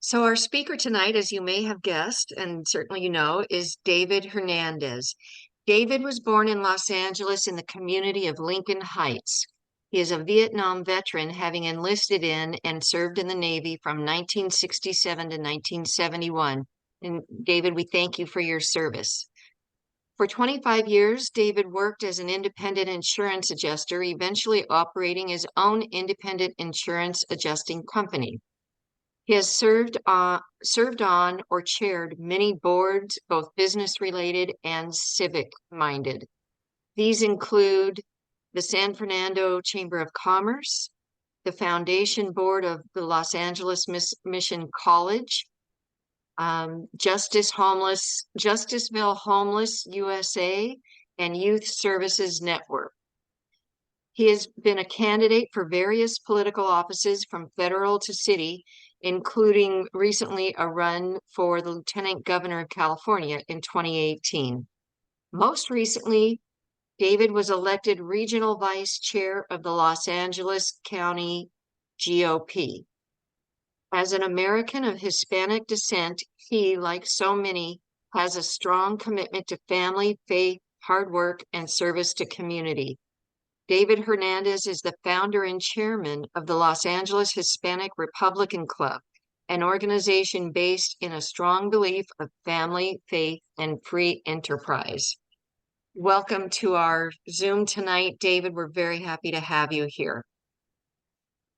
So, our speaker tonight, as you may have guessed, and certainly you know, is David Hernandez. David was born in Los Angeles in the community of Lincoln Heights. He is a Vietnam veteran, having enlisted in and served in the Navy from 1967 to 1971. And David, we thank you for your service. For 25 years, David worked as an independent insurance adjuster, eventually operating his own independent insurance adjusting company. He has served on or chaired many boards, both business related and civic minded. These include the San Fernando Chamber of Commerce, the Foundation Board of the Los Angeles Mission College, Justiceville Homeless USA, and Youth Services Network. He has been a candidate for various political offices from federal to city, including recently a run for the Lieutenant Governor of California in 2018. Most recently, David was elected Regional Vice Chair of the Los Angeles County GOP. As an American of Hispanic descent, he, like so many, has a strong commitment to family, faith, hard work, and service to community. David Hernandez is the founder and chairman of the Los Angeles Hispanic Republican Club, an organization based in a strong belief of family, faith, and free enterprise. Welcome to our Zoom tonight, David. We're very happy to have you here.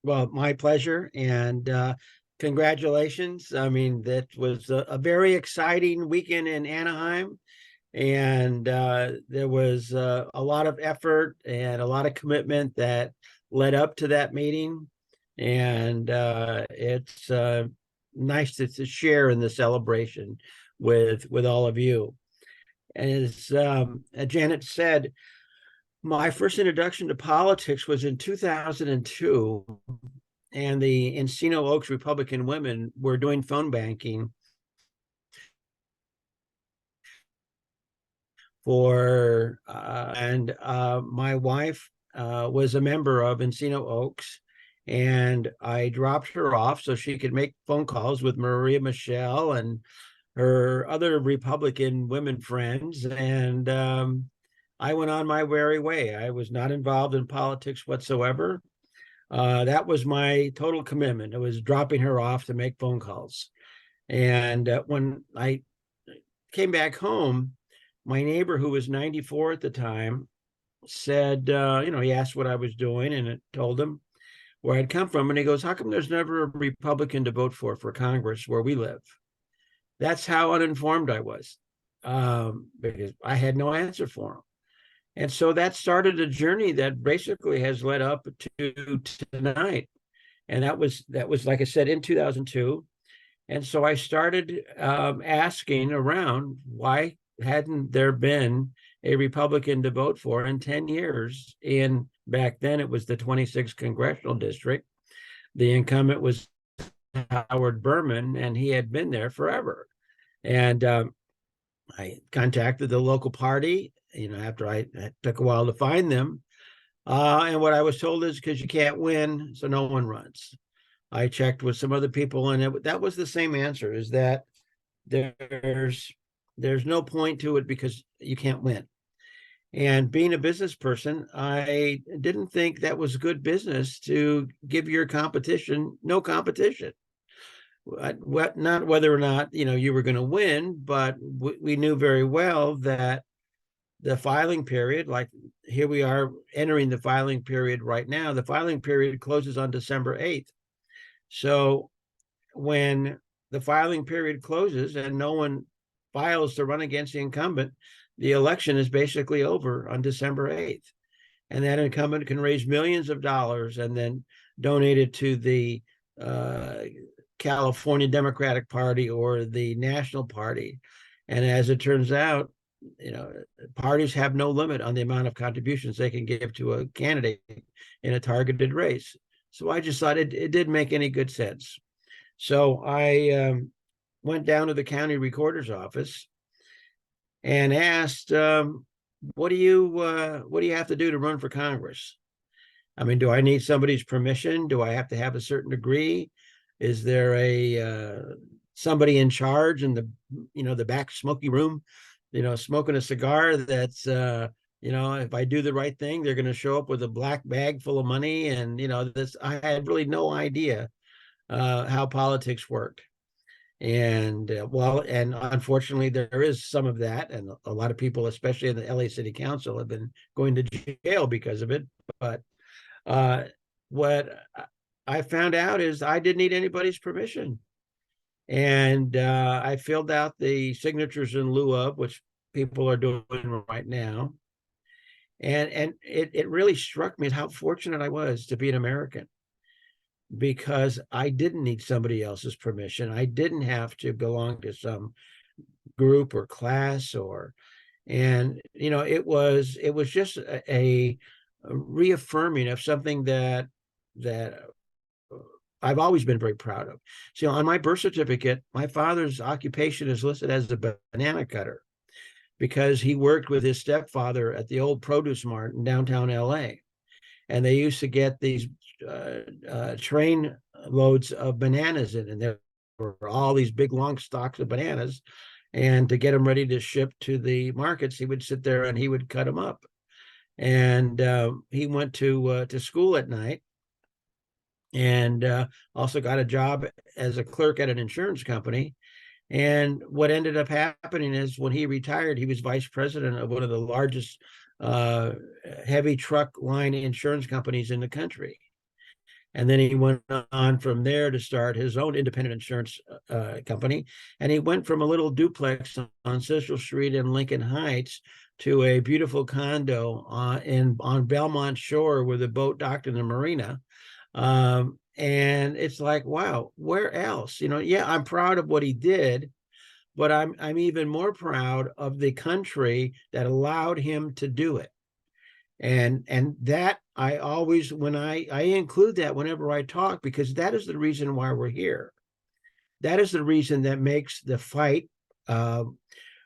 Well, my pleasure, and congratulations. I mean, that was a very exciting weekend in Anaheim. And there was a lot of effort and a lot of commitment that led up to that meeting. And it's nice to share in the celebration with all of you. As Janet said, my first introduction to politics was in 2002, and the Encino Oaks Republican women were doing phone banking for my wife was a member of Encino Oaks, and I dropped her off so she could make phone calls with Maria Michelle and her other Republican women friends, and I went on my merry way. I was not involved in politics whatsoever. That was my total commitment. It was dropping her off to make phone calls. And when I came back home, my neighbor, who was 94 at the time, said, he asked what I was doing, and it told him where I'd come from. And he goes, "How come there's never a Republican to vote for Congress where we live?" That's how uninformed I was, because I had no answer for him. And so that started a journey that basically has led up to tonight. And that was, like I said, in 2002. And so I started asking around, why hadn't there been a Republican to vote for in 10 years? And back then it was the 26th congressional district. The incumbent was Howard Berman, and he had been there forever. And I contacted the local party, after it took a while to find them. And what I was told is, because you can't win, so no one runs. I checked with some other people, and that was the same answer, is that there's no point to it because you can't win. And being a business person, I didn't think that was good business to give your competition no competition. Not whether or not you were going to win, but we knew very well that the filing period, like here we are entering the filing period right now, the filing period closes on December 8th. So when the filing period closes and no one files to run against the incumbent, the election is basically over on December 8th. And that incumbent can raise millions of dollars and then donate it to the California Democratic Party or the National Party. And as it turns out, parties have no limit on the amount of contributions they can give to a candidate in a targeted race. So I just thought it didn't make any good sense. So I went down to the county recorder's office and asked, what do you have to do to run for Congress? I mean, do I need somebody's permission? Do I have to have a certain degree? Is there somebody in charge in the back smoky room, smoking a cigar that's if I do the right thing, they're going to show up with a black bag full of money. And, I had really no idea how politics worked. And and unfortunately, there is some of that. And a lot of people, especially in the LA City Council, have been going to jail because of it. But what I found out is I didn't need anybody's permission. And I filled out the signatures in lieu of, which people are doing right now. And it really struck me how fortunate I was to be an American, because I didn't need somebody else's permission. I didn't have to belong to some group or class it was just a reaffirming of something that I've always been very proud of. So on my birth certificate, my father's occupation is listed as a banana cutter, because he worked with his stepfather at the old produce mart in downtown LA. And they used to get these train loads of bananas in, and there were all these big long stalks of bananas. And to get them ready to ship to the markets, he would sit there and he would cut them up. And he went to school at night, and also got a job as a clerk at an insurance company. And what ended up happening is when he retired, he was vice president of one of the largest heavy truck line insurance companies in the country. And then he went on from there to start his own independent insurance company. And he went from a little duplex on Central Street in Lincoln Heights to a beautiful condo on Belmont Shore with a boat docked in the marina. And it's like, wow, where else? Yeah, I'm proud of what he did, but I'm even more proud of the country that allowed him to do it. And that I always, when I include that whenever I talk, because that is the reason why we're here. That is the reason that makes the fight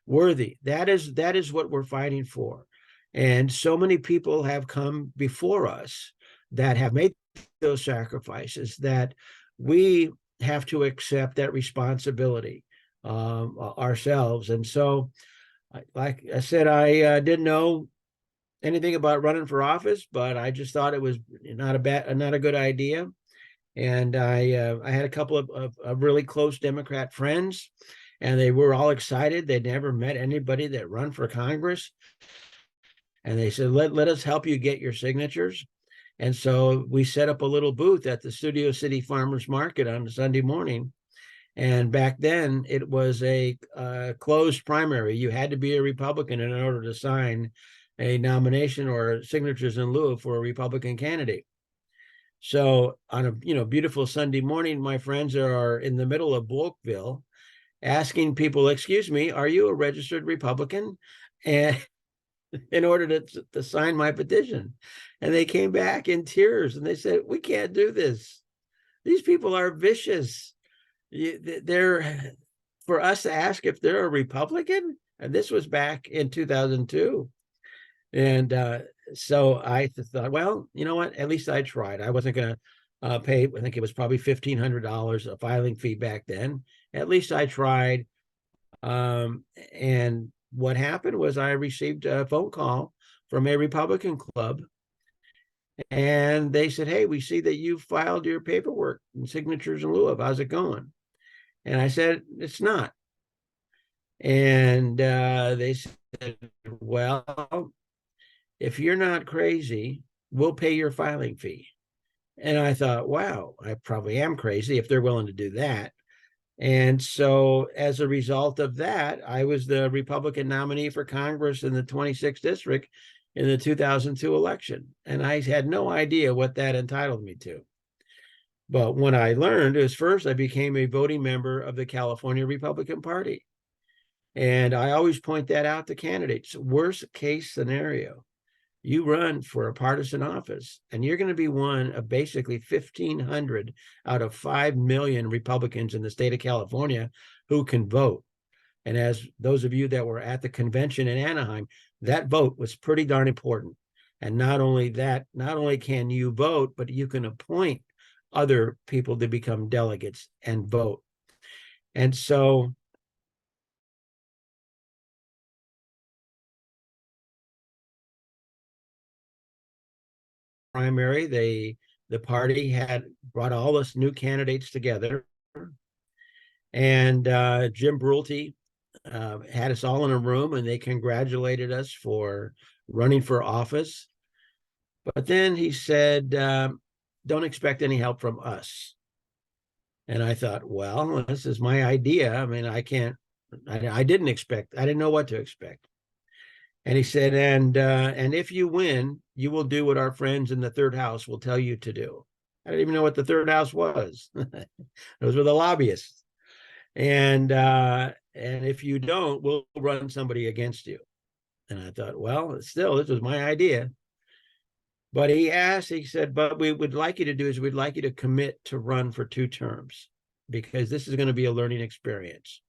worthy. That is what we're fighting for. And so many people have come before us that have made those sacrifices, that we have to accept that responsibility ourselves. And so, like I said, I didn't know anything about running for office, but I just thought it was not a good idea. And I had a couple of really close Democrat friends, and they were all excited. They'd never met anybody that run for Congress. And they said, let us help you get your signatures. And so we set up a little booth at the Studio City Farmers Market on a Sunday morning. And back then it was a closed primary. You had to be a Republican in order to sign a nomination or signatures in lieu for a Republican candidate. So on a beautiful Sunday morning, my friends are in the middle of Bulkville asking people, excuse me, are you a registered Republican? And in order to sign my petition. And they came back in tears and they said, we can't do this. These people are vicious. They're, for us to ask if they're a Republican, and this was back in 2002. And so I thought, well, you know what? At least I tried. I wasn't going to pay, I think it was probably $1,500 a filing fee back then. At least I tried. And what happened was I received a phone call from a Republican club, and they said, hey, we see that you filed your paperwork and signatures in lieu of. How's it going? And I said, it's not. And they said, well, if you're not crazy, we'll pay your filing fee. And I thought, wow, I probably am crazy if they're willing to do that. And so as a result of that, I was the Republican nominee for Congress in the 26th district in the 2002 election. And I had no idea what that entitled me to. But what I learned is, first, I became a voting member of the California Republican Party. And I always point that out to candidates. Worst case scenario, you run for a partisan office, and you're going to be one of basically 1,500 out of 5 million Republicans in the state of California who can vote. And as those of you that were at the convention in Anaheim, that vote was pretty darn important. And not only that, not only can you vote, but you can appoint other people to become delegates and vote. And so primary, the party had brought all us new candidates together, and Jim Brulte had us all in a room, and they congratulated us for running for office. But then he said, don't expect any help from us. And I thought, well, this is my idea. I mean, I didn't know what to expect. And he said, and if you win, you will do what our friends in the third house will tell you to do. I didn't even know what the third house was. Those were the lobbyists. And if you don't, we'll run somebody against you. And I thought, well, still, this was my idea. But he said, but we would like you to do is we'd like you to commit to run for 2 terms, because this is going to be a learning experience.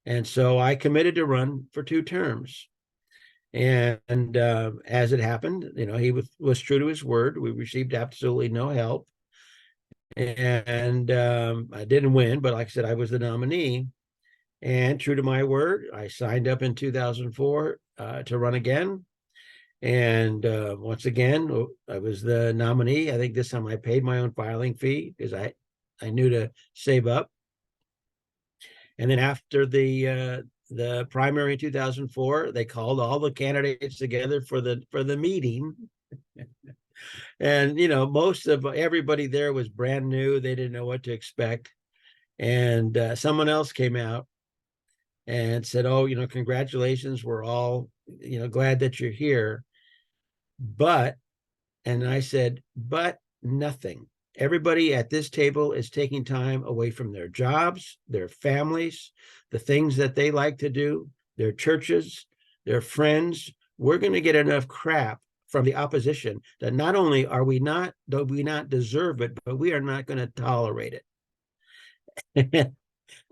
And so I committed to run for 2 terms. And as it happened, he was true to his word. We received absolutely no help. And I didn't win, but like I said, I was the nominee. And true to my word, I signed up in 2004 to run again. And once again, I was the nominee. I think this time I paid my own filing fee because I knew to save up. And then after the primary in 2004, they called all the candidates together for the meeting. And most of everybody there was brand new. They didn't know what to expect. And someone else came out and said, oh, congratulations, we're all glad that you're here. And I said, but nothing. Everybody at this table is taking time away from their jobs, their families, the things that they like to do, their churches, their friends. We're going to get enough crap from the opposition that not only do we not deserve it, but we are not going to tolerate it.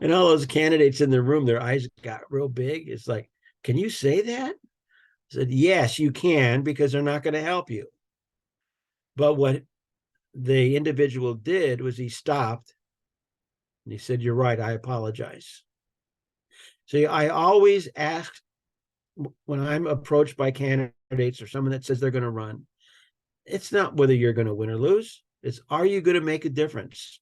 And all those candidates in the room, their eyes got real big. It's like, can you say that? I said, yes, you can, because they're not going to help you. But what the individual did was he stopped and he said, you're right, I apologize. See, I always ask when I'm approached by candidates or someone that says they're going to run, it's not whether you're going to win or lose, it's are you going to make a difference?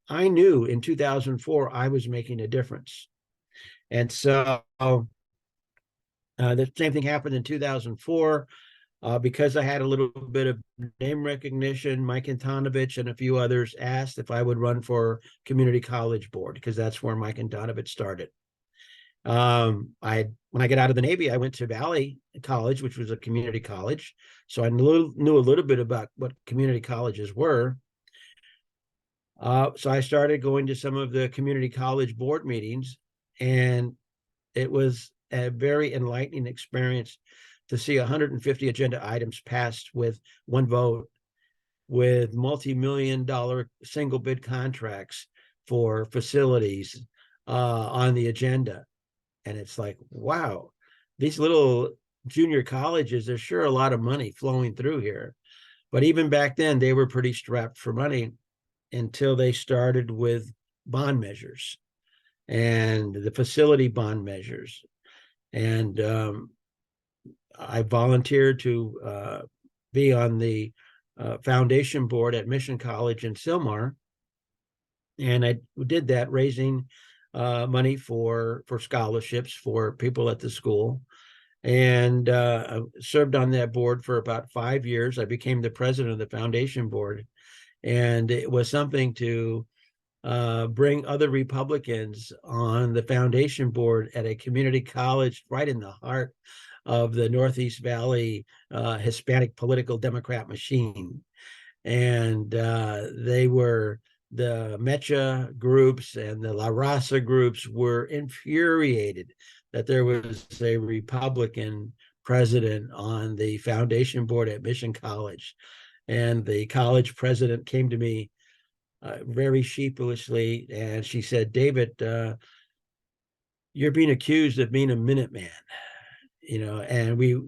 I knew in 2004 I was making a difference. And so the same thing happened in 2004. Because I had a little bit of name recognition, Mike Antonovich and a few others asked if I would run for community college board, because that's where Mike Antonovich started. When I got out of the Navy, I went to Valley College, which was a community college. So I knew a little bit about what community colleges were. So I started going to some of the community college board meetings, and it was a very enlightening experience to see 150 agenda items passed with one vote, with multi-million-dollar single bid contracts for facilities on the agenda. And it's like, wow, these little junior colleges, there's sure a lot of money flowing through here. But even back then, they were pretty strapped for money until they started with bond measures and the facility bond measures. And I volunteered to be on the foundation board at Mission College in Sylmar. And I did that, raising money for scholarships for people at the school. And I served on that board for about 5 years. I became the president of the foundation board. And it was something to bring other Republicans on the foundation board at a community college right in the heart of the Northeast Valley Hispanic political Democrat machine. And they were, the Mecha groups and the La Raza groups were infuriated that there was a Republican president on the foundation board at Mission College. And the college president came to me very sheepishly, and she said, David, you're being accused of being a Minuteman, and we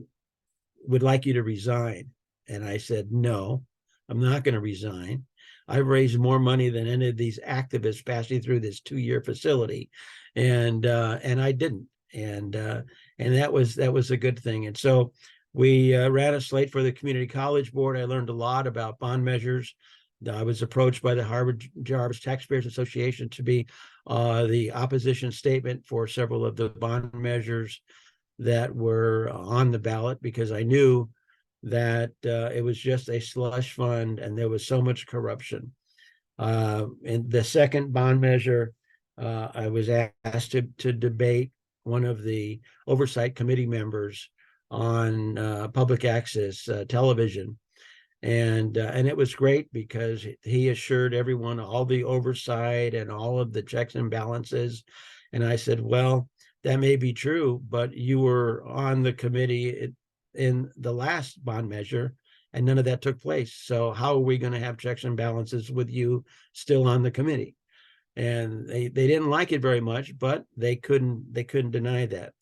would like you to resign. And I said, no, I'm not going to resign. I've raised more money than any of these activists passing through this 2-year facility, and I didn't, and that was a good thing. And so we ran a slate for the community college board. I learned a lot about bond measures. I was approached by the Harvard Jarvis Taxpayers Association to be the opposition statement for several of the bond measures that were on the ballot, because I knew that it was just a slush fund and there was so much corruption. In the second bond measure, I was asked to debate one of the oversight committee members on public access television. And it was great because he assured everyone all the oversight and all of the checks and balances. And I said, well, that may be true, but you were on the committee in the last bond measure, and none of that took place. So how are we going to have checks and balances with you still on the committee? And they didn't like it very much, but they couldn't deny that.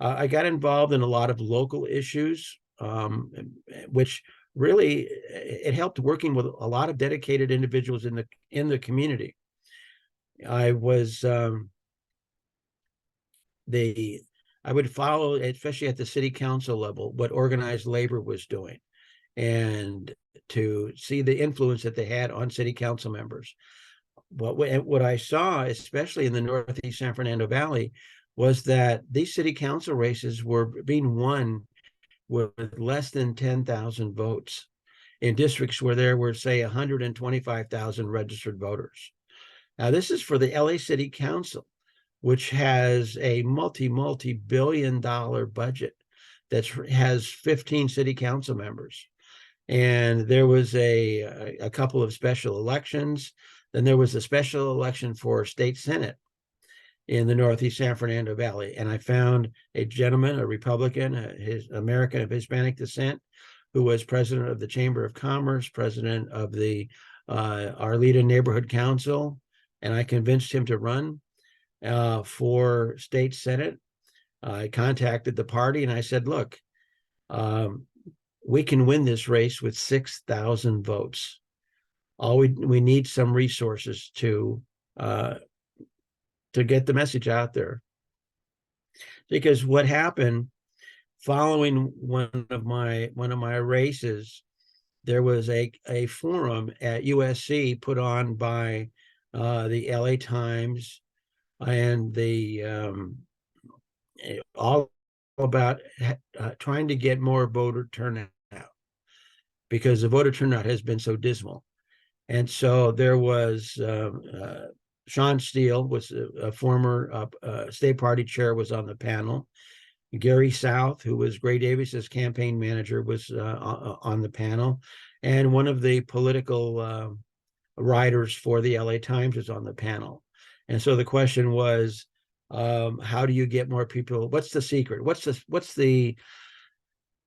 I got involved in a lot of local issues, which really it helped working with a lot of dedicated individuals in the community. I was I would follow, especially at the city council level, what organized labor was doing, and to see the influence that they had on city council members. What I saw, especially in the Northeast San Fernando Valley, was that these city council races were being won with less than 10,000 votes in districts where there were, say, 125,000 registered voters. Now, this is for the LA City Council, which has a multi-billion-dollar budget that has 15 city council members. And there was a couple of special elections. Then there was a special election for state senate in the Northeast San Fernando Valley. And I found a gentleman, a Republican, his American of Hispanic descent, who was president of the Chamber of Commerce, president of the Arleta Neighborhood Council, and I convinced him to run for state senate. I contacted the party and I said, look, we can win this race with 6,000 votes. All we need some resources to get the message out there. Because what happened following one of my races, there was a forum at USC put on by the LA Times and the all about trying to get more voter turnout, because the voter turnout has been so dismal. And so there was Sean Steele was a former state party chair, was on the panel. Gary South, who was Gray Davis's campaign manager, was on the panel. And one of the political writers for the LA Times was on the panel. And so the question was, how do you get more people? What's the secret? What's the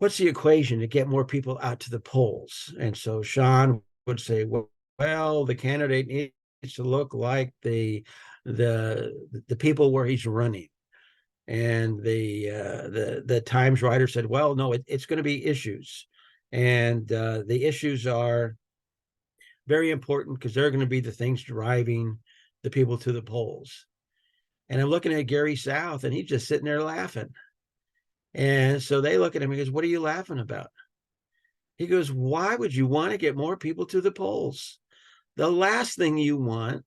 equation to get more people out to the polls? And so Sean would say, well, the candidate needs to look like the people where he's running. And the Times writer said, well, no, it's going to be issues. And the issues are very important because they're going to be the things driving the people to the polls. And I'm looking at Gary South, and he's just sitting there laughing. And so they look at him and goes, what are you laughing about? He goes, why would you want to get more people to the polls? The last thing you want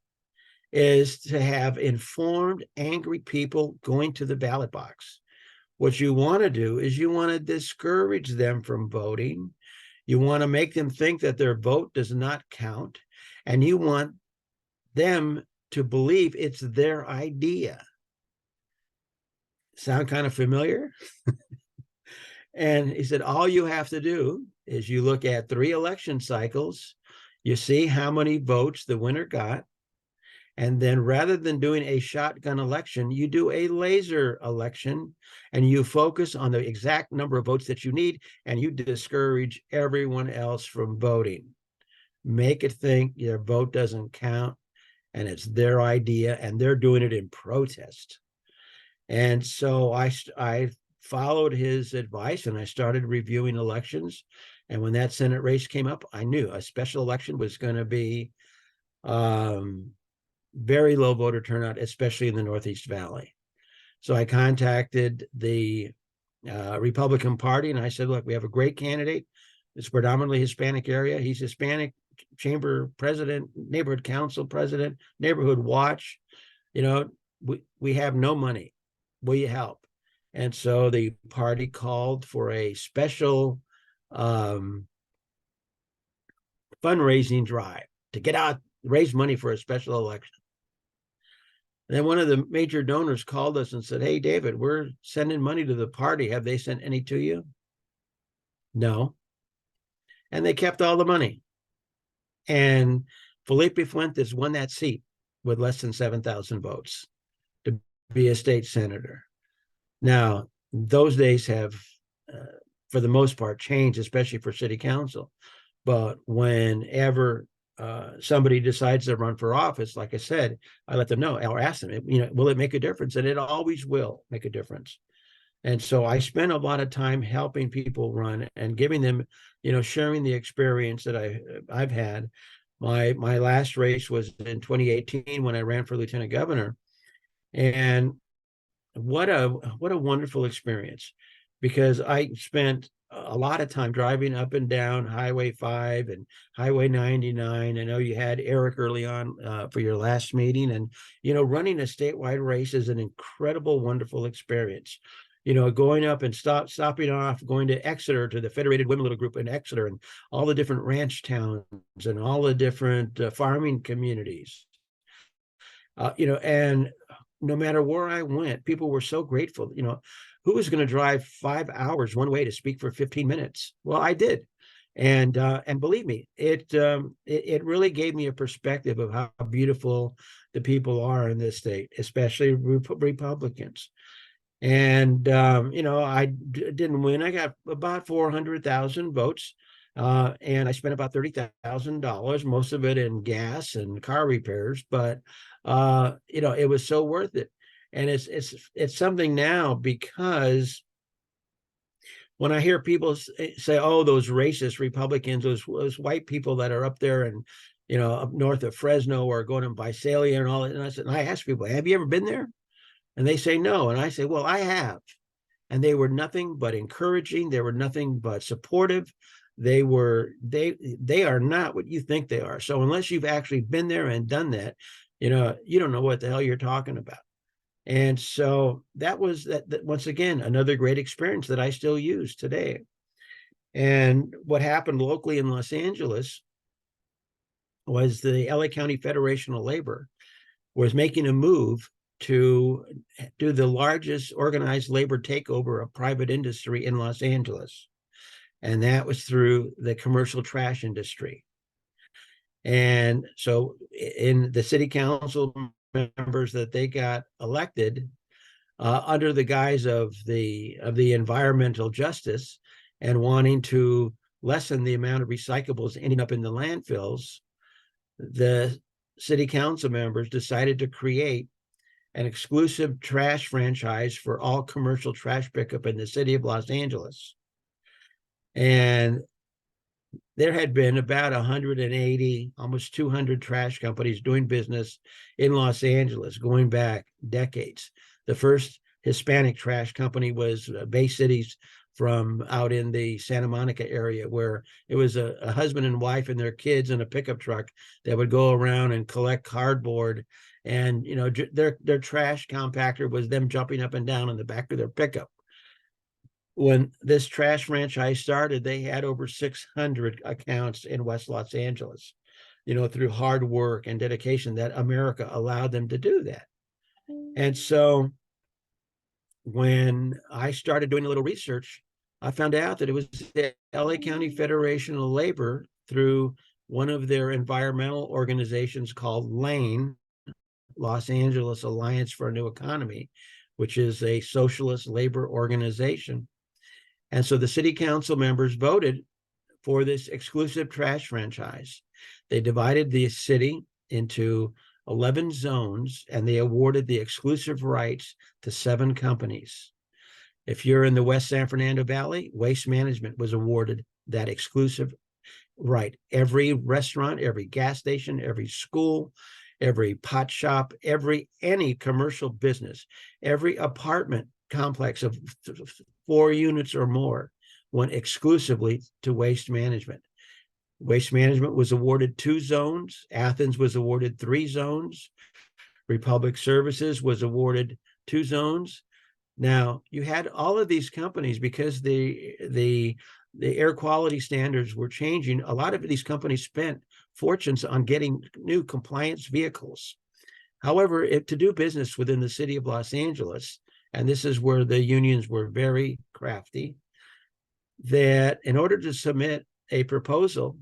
is to have informed, angry people going to the ballot box. What you want to do is you want to discourage them from voting. You want to make them think that their vote does not count. And you want them to believe it's their idea. Sound kind of familiar? And he said, all you have to do is you look at 3 election cycles, you see how many votes the winner got, and then rather than doing a shotgun election, you do a laser election, and you focus on the exact number of votes that you need, and you discourage everyone else from voting. Make it think your vote doesn't count, and it's their idea, and they're doing it in protest. And so I followed his advice, and I started reviewing elections. And when that Senate race came up, I knew a special election was going to be very low voter turnout, especially in the Northeast Valley. So I contacted the Republican Party and I said, look, we have a great candidate. It's predominantly Hispanic area. He's Hispanic chamber president, neighborhood council president, neighborhood watch. We have no money. Will you help? And so the party called for a special fundraising drive to get out, raise money for a special election. And then one of the major donors called us and said, hey, David, we're sending money to the party. Have they sent any to you? No. And they kept all the money. And Felipe Fuentes won that seat with less than 7,000 votes to be a state senator. Now, those days have, for the most part, changed, especially for city council. But whenever somebody decides to run for office, like I said, I let them know or ask them, will it make a difference? And it always will make a difference. And so I spent a lot of time helping people run and giving them, sharing the experience that I've had. My last race was in 2018 when I ran for lieutenant governor. And what a wonderful experience, because I spent a lot of time driving up and down Highway 5 and Highway 99. I know you had Eric early on for your last meeting, and running a statewide race is an incredible, wonderful experience. Going up and stopping off, going to Exeter to the Federated Women Little Group in Exeter, and all the different ranch towns and all the different farming communities. And no matter where I went, people were so grateful. Who was going to drive 5 hours one way to speak for 15 minutes? Well, I did. And believe me, it really gave me a perspective of how beautiful the people are in this state, especially Republicans. And, I didn't win. I got about 400,000 votes. And I spent about $30,000, most of it in gas and car repairs. But, it was so worth it. And it's something now, because when I hear people say, oh, those racist Republicans, those white people that are up there and, up north of Fresno or going to Visalia and all that. And I ask people, have you ever been there? And they say no. And I say, well, I have. And they were nothing but encouraging. They were nothing but supportive. They are not what you think they are. So unless you've actually been there and done that, you don't know what the hell you're talking about. And so that was that once again, another great experience that I still use today. And what happened locally in Los Angeles was the LA County Federation of Labor was making a move to do the largest organized labor takeover of private industry in Los Angeles. And that was through the commercial trash industry. And so in the city council members that they got elected under the guise of the environmental justice and wanting to lessen the amount of recyclables ending up in the landfills, the city council members decided to create an exclusive trash franchise for all commercial trash pickup in the city of Los Angeles. And there had been about 180, almost 200 trash companies doing business in Los Angeles going back decades. The first Hispanic trash company was Bay Cities from out in the Santa Monica area, where it was a husband and wife and their kids in a pickup truck that would go around and collect cardboard. And, their trash compactor was them jumping up and down in the back of their pickup. When this trash franchise started, they had over 600 accounts in West Los Angeles, through hard work and dedication that America allowed them to do that. And so when I started doing a little research, I found out that it was the LA County Federation of Labor through one of their environmental organizations called LANE, Los Angeles Alliance for a New Economy, which is a socialist labor organization. And so the city council members voted for this exclusive trash franchise. They divided the city into 11 zones, and they awarded the exclusive rights to 7 companies. If you're in the West San Fernando Valley, Waste Management was awarded that exclusive right. Every restaurant, every gas station, every school, every pot shop, any commercial business, every apartment complex of 4 units or more went exclusively to waste management. Waste management was awarded 2 zones. Athens was awarded 3 zones. Republic Services was awarded 2 zones. Now, you had all of these companies because the air quality standards were changing. A lot of these companies spent fortunes on getting new compliance vehicles. However, to do business within the city of Los Angeles, and this is where the unions were very crafty, that in order to submit a proposal,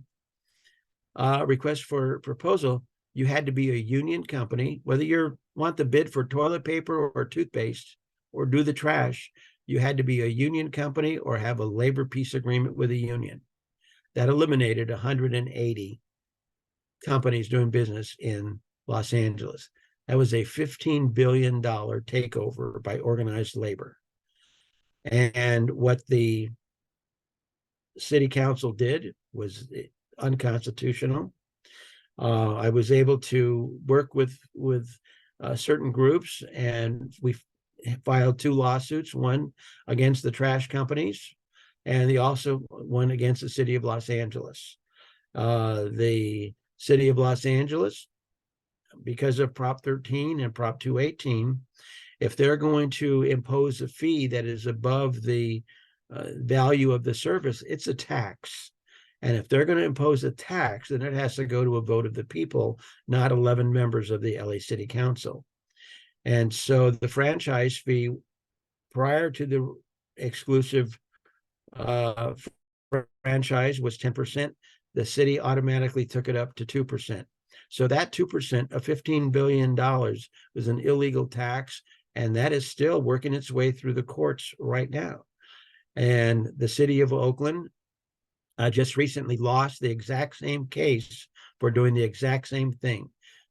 request for proposal, you had to be a union company, whether you want the bid for toilet paper or toothpaste or do the trash, you had to be a union company or have a labor peace agreement with a union. That eliminated 180 companies doing business in Los Angeles. That was a $15 billion takeover by organized labor. And what the city council did was unconstitutional. I was able to work with certain groups, and we filed 2 lawsuits, one against the trash companies, and also one against the city of Los Angeles. The city of Los Angeles, because of Prop 13 and Prop 218, if they're going to impose a fee that is above the value of the service, it's a tax. And if they're going to impose a tax, then it has to go to a vote of the people, not 11 members of the LA City Council. And so the franchise fee prior to the exclusive franchise was 10%. The city automatically took it up to 2%. So that 2% of $15 billion was an illegal tax, and that is still working its way through the courts right now. And the city of Oakland just recently lost the exact same case for doing the exact same thing.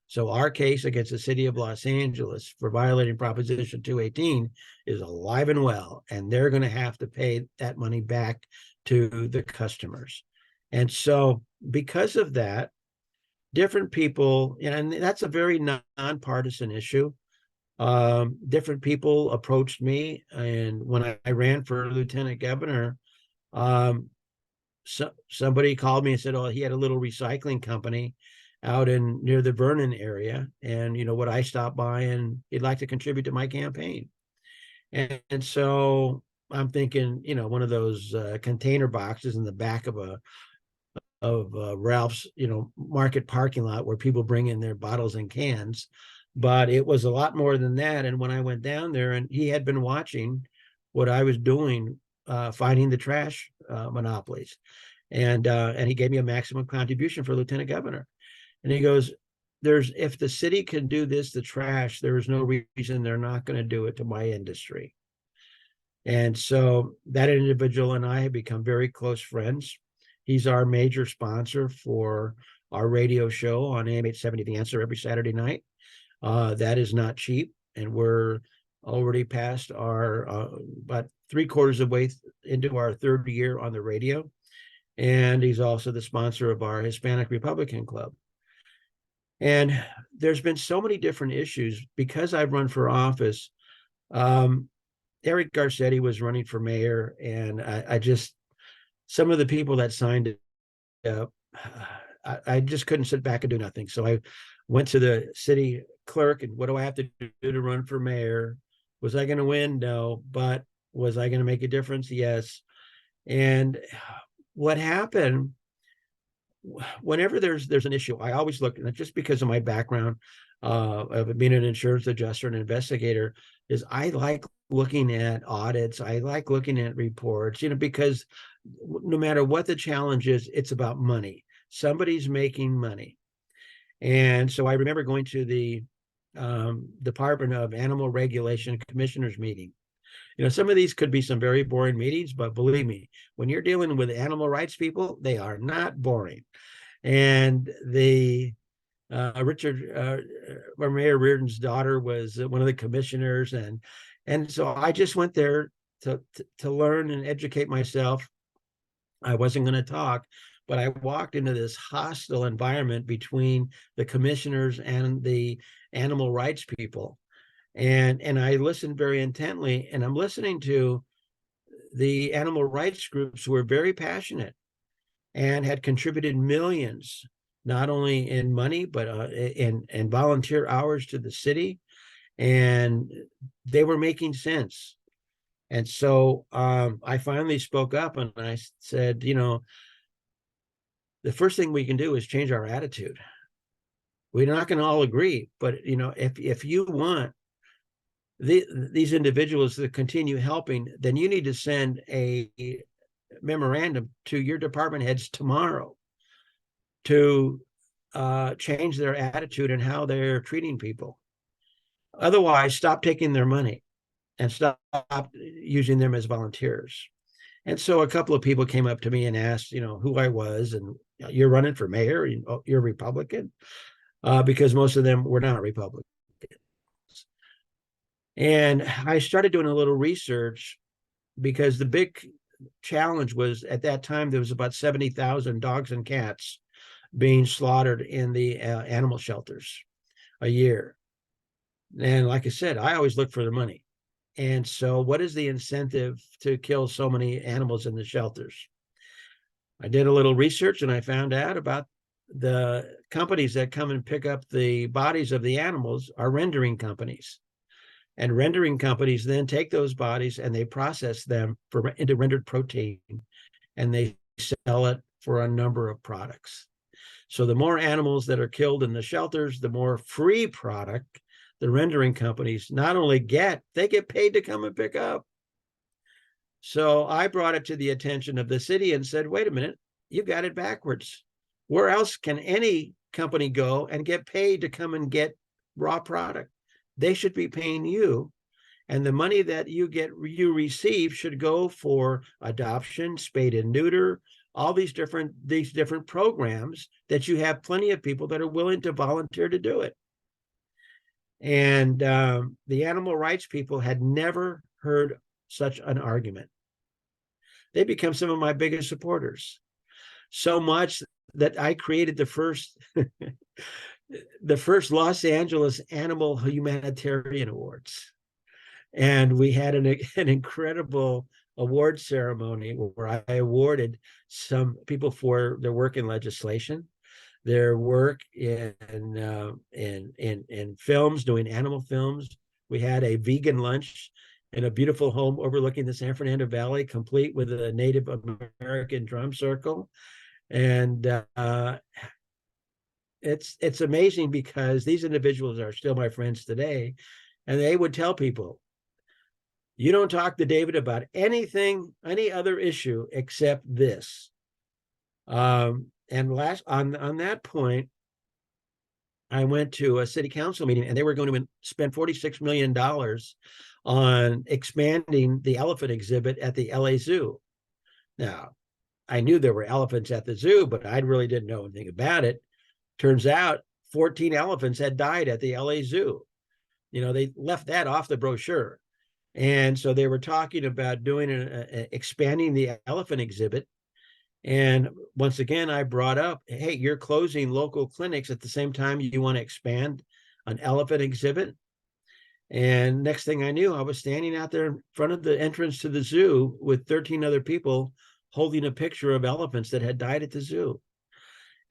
So our case against the city of Los Angeles for violating Proposition 218 is alive and well, and they're going to have to pay that money back to the customers. And so because of that, different people, and that's a very nonpartisan issue. Different people approached me, and when I ran for lieutenant governor, somebody called me and said, "Oh, he had a little recycling company out in near the Vernon area, and would I stop by and he'd like to contribute to my campaign?" And so I'm thinking, one of those container boxes in the back of Ralph's, market parking lot where people bring in their bottles and cans. But it was a lot more than that. And when I went down there, and he had been watching what I was doing, fighting the trash monopolies, and he gave me a maximum contribution for lieutenant governor. And he goes, if the city can do this, the trash, there is no reason they're not going to do it to my industry. And so that individual and I have become very close friends. He's our major sponsor for our radio show on AM 870 The Answer every Saturday night. That is not cheap, and we're already past our about 3/4 of the way into our 3rd year on the radio. And he's also the sponsor of our Hispanic Republican Club. And there's been so many different issues because I've run for office. Eric Garcetti was running for mayor, and I just, some of the people that signed it up, I just couldn't sit back and do nothing. So I went to the city clerk, and what do I have to do to run for mayor? Was I going to win? No. But was I going to make a difference? Yes. And what happened, whenever there's an issue, I always look, and just because of my background of being an insurance adjuster and investigator, is I like looking at audits. I like looking at reports, because no matter what the challenge is, it's about money. Somebody's making money. And so I remember going to the Department of Animal Regulation Commissioners meeting. Some of these could be some very boring meetings, but believe me, when you're dealing with animal rights people, they are not boring. And the Mayor Reardon's daughter was one of the commissioners, and so I just went there to learn and educate myself I wasn't going to talk, but I walked into this hostile environment between the commissioners and the animal rights people. And I listened very intently, and I'm listening to the animal rights groups who were very passionate and had contributed millions, not only in money, but in volunteer hours to the city. And they were making sense. And so I finally spoke up and I said, the first thing we can do is change our attitude. We're not going to all agree, but if you want these individuals to continue helping, then you need to send a memorandum to your department heads tomorrow to change their attitude and how they're treating people. Otherwise, stop taking their money and stop using them as volunteers. And so a couple of people came up to me and asked, who I was, and you're running for mayor, you're Republican, because most of them were not Republicans. And I started doing a little research because the big challenge was at that time there was about 70,000 dogs and cats being slaughtered in the animal shelters a year. And like I said, I always look for the money. And so what is the incentive to kill so many animals in the shelters? I did a little research and I found out about the companies that come and pick up the bodies of the animals are rendering companies. And rendering companies then take those bodies and they process them into rendered protein, and they sell it for a number of products. So the more animals that are killed in the shelters, the more free product the rendering companies not only get, they get paid to come and pick up. So I brought it to the attention of the city and said, wait a minute, you've got it backwards. Where else can any company go and get paid to come and get raw product? They should be paying you. And the money that you receive should go for adoption, spade and neuter, all these different programs that you have plenty of people that are willing to volunteer to do it. And the animal rights people had never heard such an argument. They become some of my biggest supporters, so much that I created the first Los Angeles Animal Humanitarian Awards. And we had an incredible award ceremony where I awarded some people for their work in legislation, their work in films, doing animal films. We had a vegan lunch in a beautiful home overlooking the San Fernando Valley, complete with a Native American drum circle. And it's amazing because these individuals are still my friends today, and they would tell people, you don't talk to David about anything, any other issue except this. And last on that point, I went to a city council meeting and they were going to spend $46 million on expanding the elephant exhibit at the LA Zoo. Now, I knew there were elephants at the zoo, but I really didn't know anything about it. Turns out 14 elephants had died at the LA Zoo. They left that off the brochure. And so they were talking about doing expanding the elephant exhibit. And once again, I brought up, hey, you're closing local clinics at the same time you want to expand an elephant exhibit. And next thing I knew, I was standing out there in front of the entrance to the zoo with 13 other people holding a picture of elephants that had died at the zoo.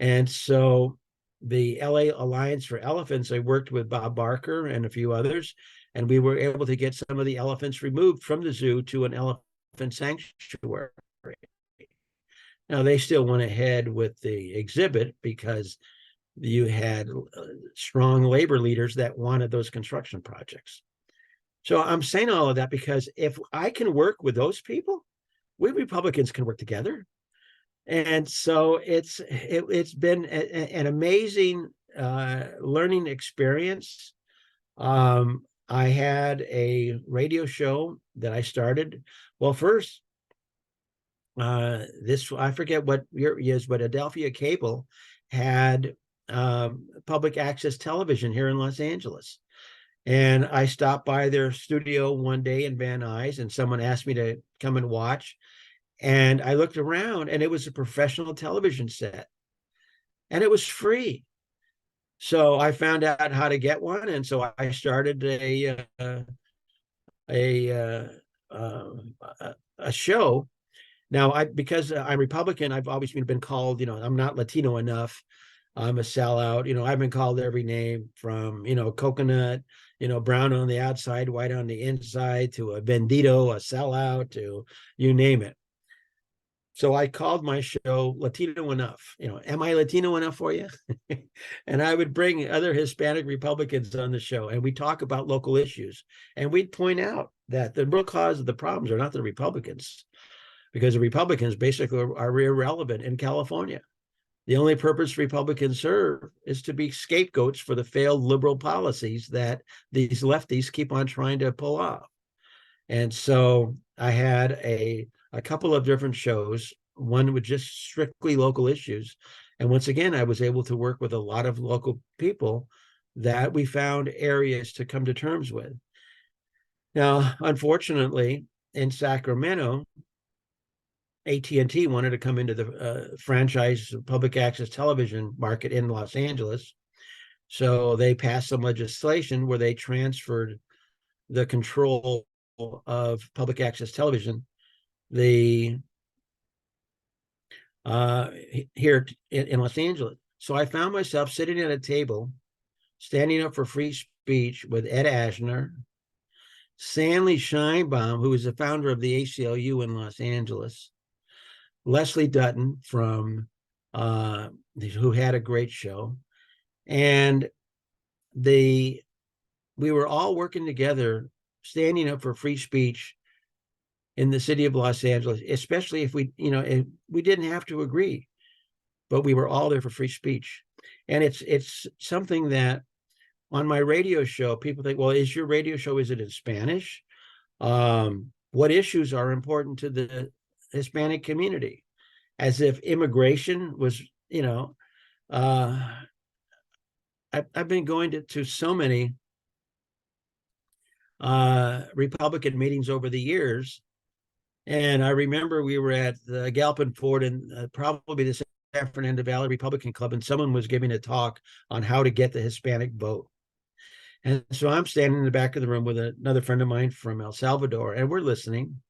And so the LA Alliance for Elephants, I worked with Bob Barker and a few others, and we were able to get some of the elephants removed from the zoo to an elephant sanctuary. Now, they still went ahead with the exhibit because you had strong labor leaders that wanted those construction projects. So I'm saying all of that because if I can work with those people, we Republicans can work together. And so it's been an amazing learning experience. I had a radio show that I started. Well, first, I forget what year it is, but Adelphia Cable had public access television here in Los Angeles. And I stopped by their studio one day in Van Nuys, and someone asked me to come and watch. And I looked around, and it was a professional television set, and it was free. So I found out how to get one, and so I started a uh, uh, a show. Now, because I'm Republican, I've always been called, I'm not Latino enough. I'm a sellout. I've been called every name from, coconut, brown on the outside, white on the inside, to a bandito, a sellout, to you name it. So I called my show Latino Enough. Am I Latino enough for you? And I would bring other Hispanic Republicans on the show, and we talk about local issues. And we'd point out that the real cause of the problems are not the Republicans, because the Republicans basically are irrelevant in California. The only purpose Republicans serve is to be scapegoats for the failed liberal policies that these lefties keep on trying to pull off. And so I had a couple of different shows, one with just strictly local issues. And once again, I was able to work with a lot of local people that we found areas to come to terms with. Now, unfortunately, in Sacramento, AT&T wanted to come into the franchise public access television market in Los Angeles. So they passed some legislation where they transferred the control of public access television here in Los Angeles. So I found myself sitting at a table, standing up for free speech with Ed Asner, Stanley Scheinbaum, who is the founder of the ACLU in Los Angeles, Leslie Dutton who had a great show, and we were all working together, standing up for free speech in the city of Los Angeles, especially if we didn't have to agree, but we were all there for free speech. And it's something that on my radio show, people think, well, is your radio show, is it in Spanish? What issues are important to the Hispanic community? As if immigration was, I've been going to so many Republican meetings over the years. And I remember we were at the Galpin Ford and probably the San Fernando Valley Republican Club, and someone was giving a talk on how to get the Hispanic vote. And so I'm standing in the back of the room with another friend of mine from El Salvador, and we're listening.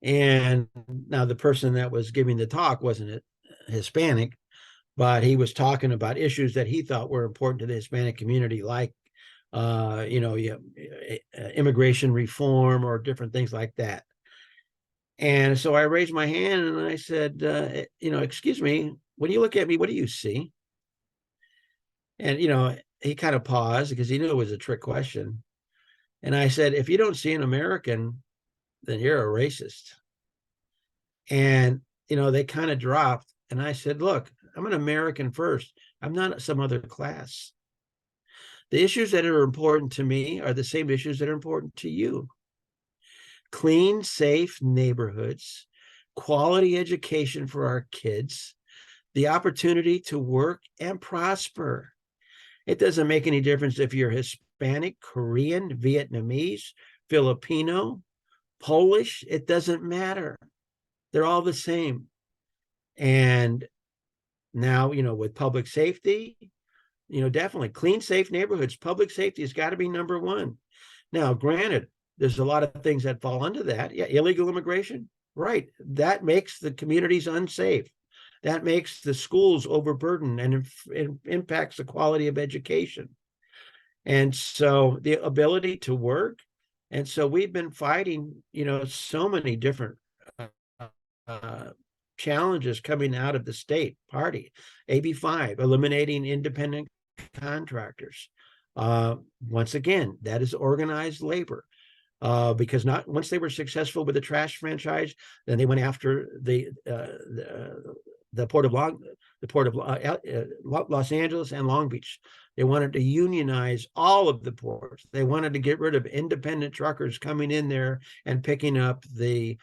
And now the person that was giving the talk wasn't Hispanic, but he was talking about issues that he thought were important to the Hispanic community, like immigration reform or different things like that. And so I raised my hand and I said, excuse me, when you look at me, what do you see? And, he kind of paused because he knew it was a trick question. And I said, if you don't see an American, then you're a racist. And, they kind of dropped. And I said, look, I'm an American first. I'm not some other class. The issues that are important to me are the same issues that are important to you. Clean, safe neighborhoods, quality education for our kids, the opportunity to work and prosper. It doesn't make any difference if you're Hispanic, Korean, Vietnamese, Filipino, Polish. It doesn't matter. They're all the same. And now, with public safety, definitely clean, safe neighborhoods, public safety has got to be number one. Now, granted, there's a lot of things that fall under that. Yeah, illegal immigration, right. That makes the communities unsafe. That makes the schools overburdened, and it impacts the quality of education. And so the ability to work. And so we've been fighting, so many different challenges coming out of the state party. AB 5, eliminating independent contractors. Once again, that is organized labor. Because not once they were successful with the trash franchise, then they went after the port of Los Angeles and Long Beach. They wanted to unionize all of the ports. They wanted to get rid of independent truckers coming in there and picking up the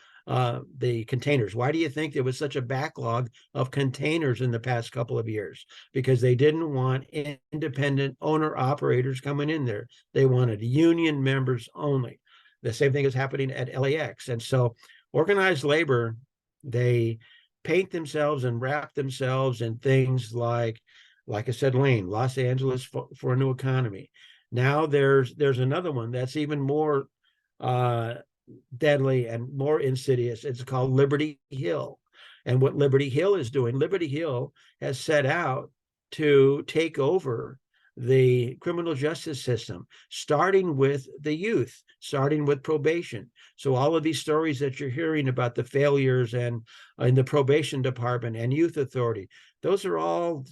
containers. Why do you think there was such a backlog of containers in the past couple of years? Because they didn't want independent owner operators coming in there. They wanted union members only. The same thing is happening at LAX. And so organized labor They paint themselves and wrap themselves in things like I said, Lane, Los Angeles for a new economy. Now there's another one that's even more uh, deadly and more insidious. It's called Liberty Hill. And what Liberty Hill is doing, Liberty Hill has set out to take over the criminal justice system, starting with the youth, starting with probation. So all of these stories that you're hearing about the failures and in the probation department and youth authority, those are all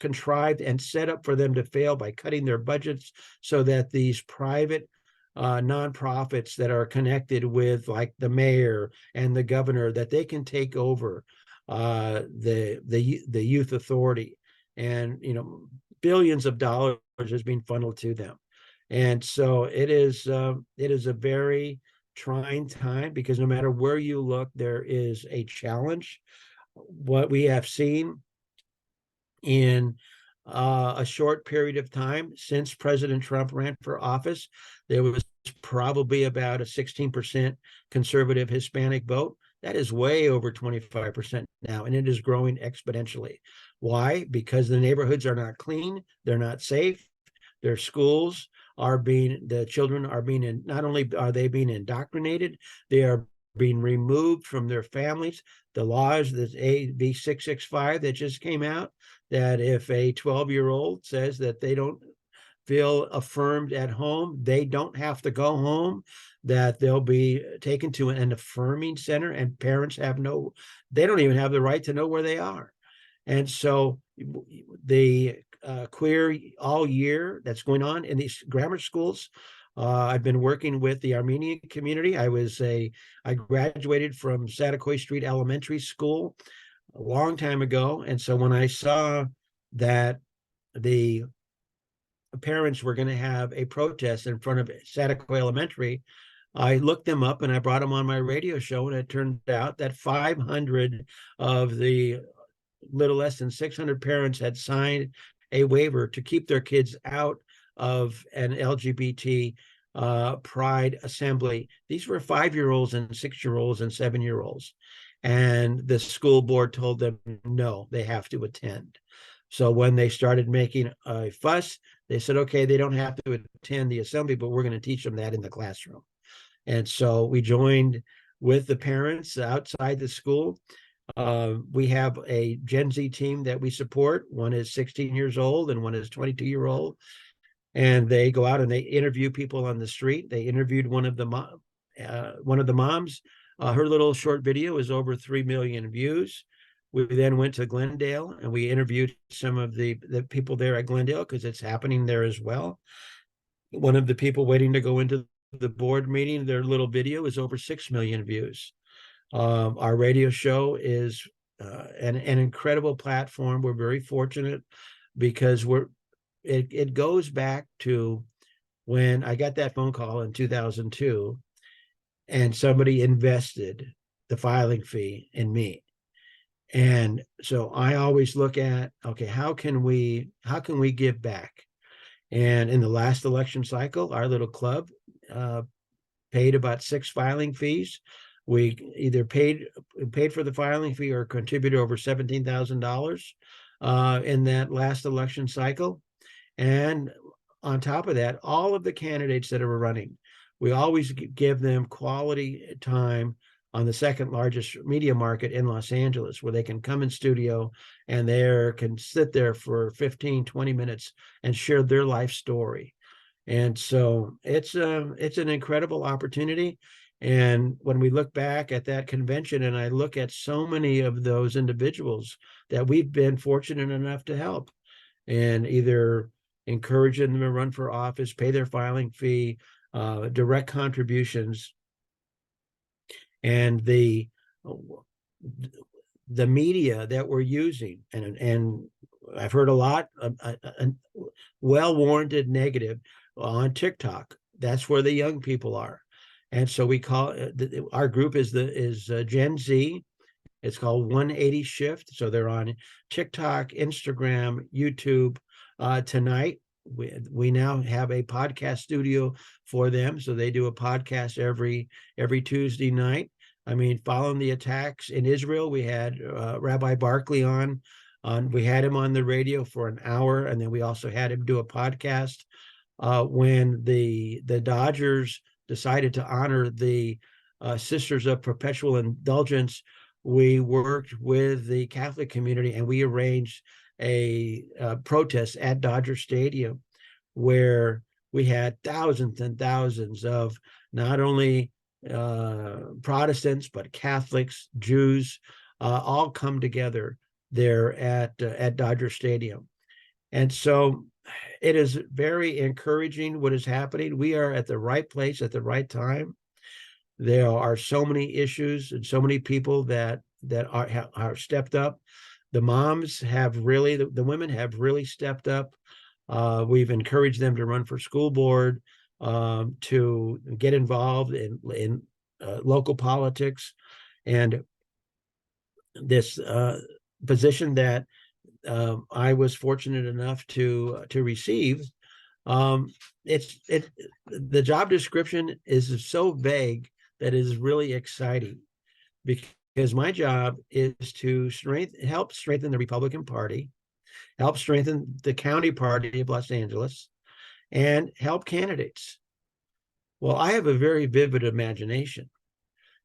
contrived and set up for them to fail by cutting their budgets so that these private nonprofits that are connected with like the mayor and the governor, that they can take over the youth authority, and billions of dollars is being funneled to them. And so it is a very trying time, because no matter where you look, there is a challenge. What we have seen in a short period of time since President Trump ran for office, there was probably about a 16% conservative Hispanic vote. That is way over 25% now, and it is growing exponentially. Why? Because the neighborhoods are not clean, they're not safe, their schools the children are being, not only are they being indoctrinated, they are being removed from their families. The laws, the AB 665 that just came out, that if a 12-year-old says that they don't feel affirmed at home, they don't have to go home, that they'll be taken to an affirming center, and parents they don't even have the right to know where they are. And so the queer all year that's going on in these grammar schools, I've been working with the Armenian community. I graduated from Satakoy Street Elementary School a long time ago. And so when I saw that the parents were going to have a protest in front of Satakoy Elementary, I looked them up and I brought them on my radio show. And it turned out that 500 of the little less than 600 parents had signed a waiver to keep their kids out of an LGBT pride assembly. These were 5-year-olds and 6-year-olds and 7-year-olds. And the school board told them no, they have to attend. So when they started making a fuss, they said, okay, they don't have to attend the assembly, but we're going to teach them that in the classroom. And so we joined with the parents outside the school. We have a Gen Z team that we support. One is 16 years old and one is 22-year-old. And they go out and they interview people on the street. They interviewed one of the moms. Her little short video is over 3 million views. We then went to Glendale and we interviewed some of the people there at Glendale, because it's happening there as well. One of the people waiting to go into the board meeting, their little video is over 6 million views. Our radio show is an incredible platform. We're very fortunate because it goes back to when I got that phone call in 2002, and somebody invested the filing fee in me. And so I always look at, okay, how can we give back? And in the last election cycle, our little club paid about 6 filing fees. We either paid for the filing fee or contributed over $17,000 in that last election cycle. And on top of that, all of the candidates that are running, we always give them quality time on the second largest media market in Los Angeles, where they can come in studio and they can sit there for 15, 20 minutes and share their life story. And so it's an incredible opportunity. And when we look back at that convention, and I look at so many of those individuals that we've been fortunate enough to help, and either encouraging them to run for office, pay their filing fee, direct contributions, and the media that we're using, and I've heard a lot of well-warranted negative on TikTok. That's where the young people are. And so we call our group is Gen Z. It's called 180 Shift. So they're on TikTok, Instagram, YouTube. Tonight, we now have a podcast studio for them. So they do a podcast every Tuesday night. I mean, following the attacks in Israel, we had Rabbi Barkley on. We had him on the radio for an hour, and then we also had him do a podcast. When the Dodgers decided to honor the Sisters of Perpetual Indulgence, we worked with the Catholic community and we arranged a protest at Dodger Stadium where we had thousands and thousands of not only Protestants, but Catholics, Jews, all come together there at Dodger Stadium. And so it is very encouraging what is happening. We are at the right place at the right time. There are so many issues and so many people that are stepped up. The moms have really, the women have really stepped up. We've encouraged them to run for school board, to get involved in local politics, and this position that I was fortunate enough to receive. The job description is so vague that it is really exciting, because my job is to help strengthen the Republican Party, help strengthen the county party of Los Angeles, and help candidates. Well, I have a very vivid imagination.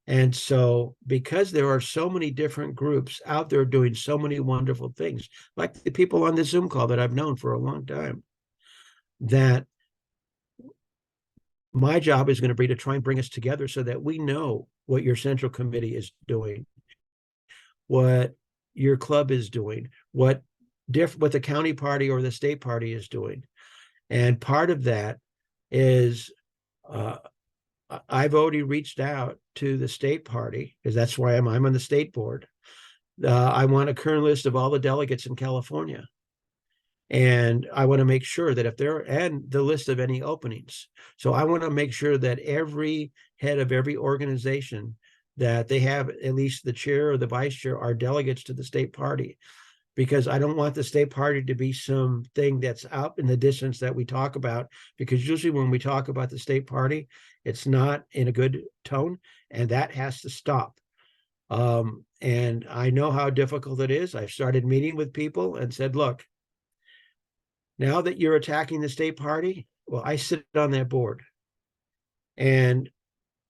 And so, because there are so many different groups out there doing so many wonderful things, like the people on this Zoom call that I've known for a long time, that my job is going to be to try and bring us together so that we know what your central committee is doing, what your club is doing, what the county party or the state party is doing. And part of that is I've already reached out to the state party, because that's why I'm on the state board. I want a current list of all the delegates in California. And I want to make sure that and the list of any openings. So I want to make sure that every head of every organization, that they have at least the chair or the vice chair are delegates to the state party, because I don't want the state party to be something that's out in the distance that we talk about, because usually when we talk about the state party, it's not in a good tone, and that has to stop. And I know how difficult it is. I've started meeting with people and said, look, now that you're attacking the state party, well, I sit on that board. And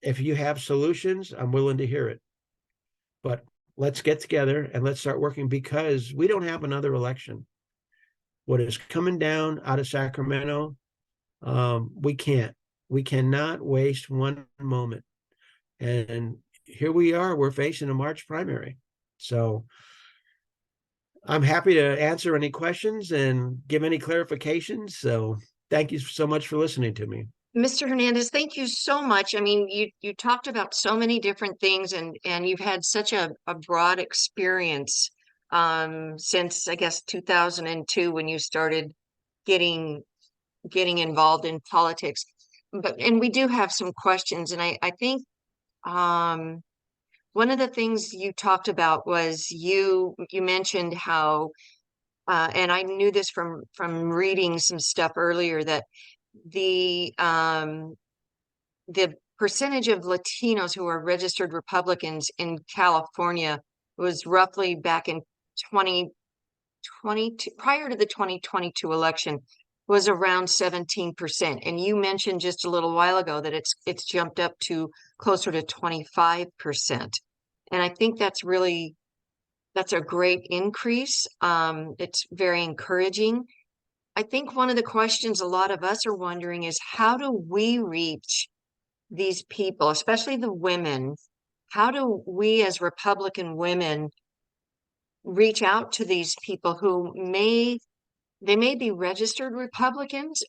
if you have solutions, I'm willing to hear it. But let's get together and let's start working, because we don't have another election. What is coming down out of Sacramento, we cannot waste one moment. And here we are, we're facing a March primary. So I'm happy to answer any questions and give any clarifications. So thank you so much for listening to me. Mr. Hernandez, thank you so much. I mean, you talked about so many different things, and you've had such a broad experience since, I guess, 2002, when you started getting involved in politics. And we do have some questions, and I think one of the things you talked about was you mentioned how and I knew this from reading some stuff earlier, that the percentage of Latinos who are registered Republicans in California was roughly back in 2022, prior to the 2022 election, was around 17%. And you mentioned just a little while ago that it's jumped up to closer to 25%. And I think that's a great increase. It's very encouraging. I think one of the questions a lot of us are wondering is, how do we reach these people, especially the women? How do we as Republican women reach out to these people who may be registered Republicans,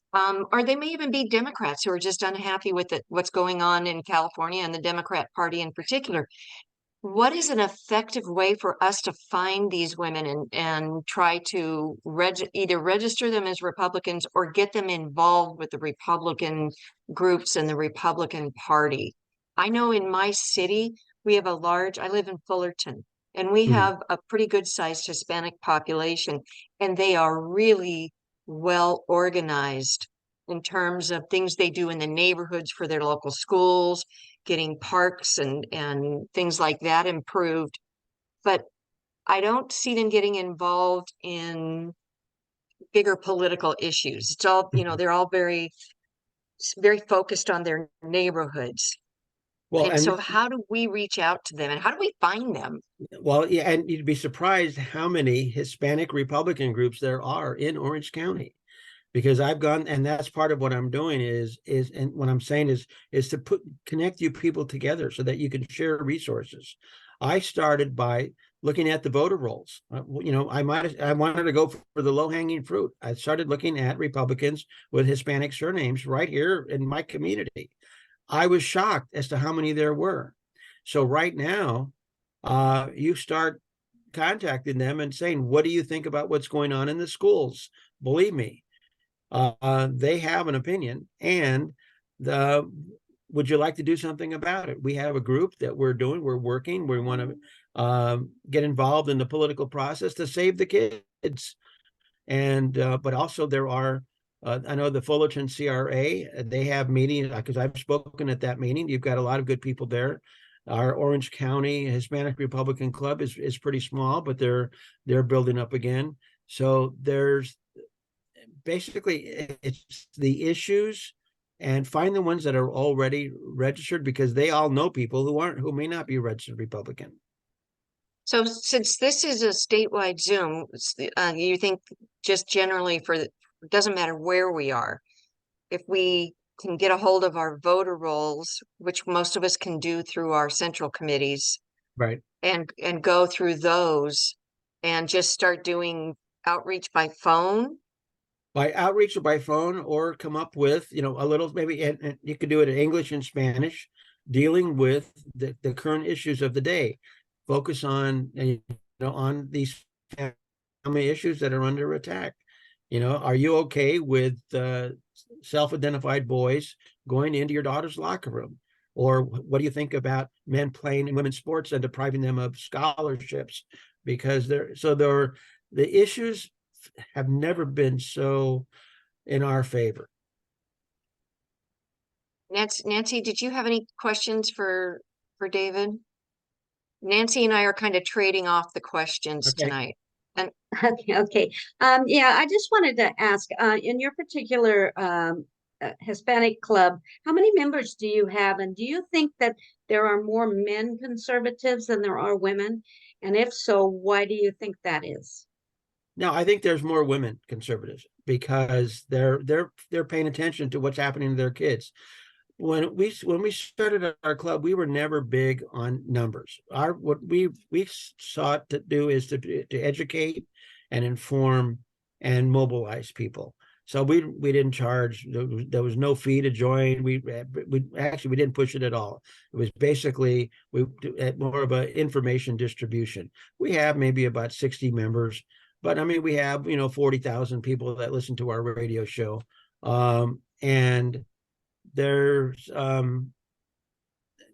or they may even be Democrats who are just unhappy with what's going on in California and the Democrat Party in particular? What is an effective way for us to find these women and try to either register them as Republicans or get them involved with the Republican groups and the Republican Party? I know in my city, I live in Fullerton, and we have a pretty good sized Hispanic population, and they are really well organized. in terms of things they do in the neighborhoods for their local schools, getting parks and things like that improved. But I don't see them getting involved in bigger political issues. It's all, they're all very focused on their neighborhoods. Well, And so and how do we reach out to them and how do we find them? well, yeah, and you'd be surprised how many Hispanic Republican groups there are in Orange County, because I've gone, and that's part of what I'm doing and what I'm saying is to connect you people together so that you can share resources. I started by looking at the voter rolls. I wanted to go for the low hanging fruit. I started looking at Republicans with Hispanic surnames right here in my community. I was shocked as to how many there were. So right now, you start contacting them and saying, what do you think about what's going on in the schools? Believe me, they have an opinion, and would you like to do something about it? We have a group that we're working. We want to get involved in the political process to save the kids. And but also there are, I know the Fullerton CRA, they have meetings, because I've spoken at that meeting. You've got a lot of good people there. Our Orange County Hispanic Republican Club is pretty small, but they're building up again. So there's basically, it's the issues, and find the ones that are already registered, because they all know people who may not be registered Republican. So since this is a statewide Zoom, you think just generally it doesn't matter where we are, if we can get a hold of our voter rolls, which most of us can do through our central committees, Right. and go through those and just start doing outreach by phone. By outreach or by phone, or come up with, a little, maybe, and you could do it in English and Spanish, dealing with the current issues of the day. Focus on, on these family issues that are under attack. Are you okay with self-identified boys going into your daughter's locker room? Or what do you think about men playing in women's sports and depriving them of scholarships? Because the issues have never been so in our favor. Nancy, did you have any questions for David? Nancy and I are kind of trading off the questions Okay. tonight. And Okay. Yeah, I just wanted to ask, in your particular Hispanic club, how many members do you have? And do you think that there are more men conservatives than there are women? And if so, why do you think that is? No, I think there's more women conservatives, because they're paying attention to what's happening to their kids. When we started our club, we were never big on numbers. What we sought to do is to educate and inform and mobilize people. So we didn't charge. There was no fee to join. We didn't push it at all. It was basically more of an information distribution. We have maybe about 60 members, but I mean, we have 40,000 people that listen to our radio show, and there's